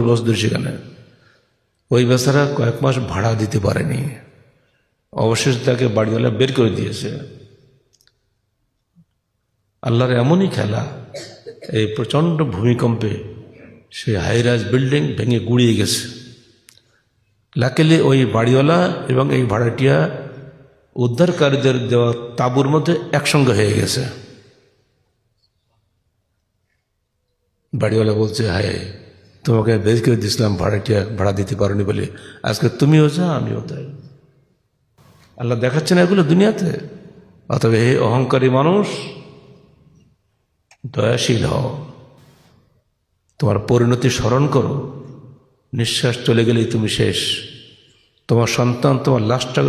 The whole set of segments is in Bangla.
বছর সেখানে ওই বেচারা কয়েক মাস ভাড়া দিতে পারেনি, অবশেষে তাকে বাড়িওয়ালা বের করে দিয়েছে। আল্লাহর এমনই খেলা, এই প্রচণ্ড ভূমিকম্পে সেই হাইরাইজ বিল্ডিং ভেঙে গুড়িয়ে গেছে। লাকিলি ওই বাড়িওয়ালা এবং এই ভাড়াটিয়া উদ্ধারকারীদের দেওয়া তাঁবুর মধ্যে একসঙ্গে হয়ে গেছে। বাড়িওয়ালা বলছে, হায় তোমাকে বের করে দিয়েছিলাম ভাড়াটিয়া ভাড়া দিতে পারোনি বলে, আজকে তুমিও যা আমিও তাই। আল্লাহ দেখাচ্ছে না এগুলো দুনিয়াতে? অতএব হে অহংকারী মানুষ, দয়াশীল হও, তোমার পরিণতি স্মরণ করো। নিঃশ্বাস চলে গেলেই তুমি শেষ। তোমার সন্তান তোমার লাশটা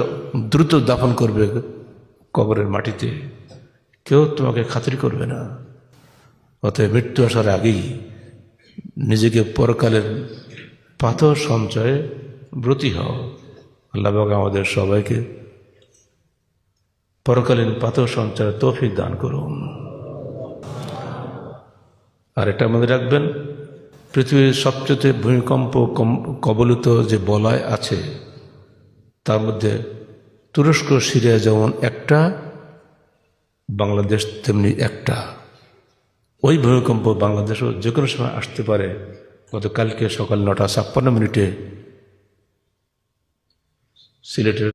দ্রুত দাফন করবে কবরের মাটিতে, কেউ তোমাকে খাতির করবে না। অতএব মৃত্যু আসার আগেই নিজেকে পরকালের পাথর সঞ্চয়ে ব্রতী হও। আল্লাহ পাক আমাদের সবাইকে পরকালীন পাথর সঞ্চয়ের তৌফিক দান করুন। আর এটা মনে রাখবেন, পৃথিবীর সবচেয়ে ভূমিকম্প কবলিত যে বলয় আছে তার মধ্যে তুরস্ক সিরিয়া যেমন একটা, বাংলাদেশ তেমনি একটা। ওই ভূমিকম্প বাংলাদেশও যে কোনো সময় আসতে পারে। গতকালকে সকাল 9:56 সিলেটের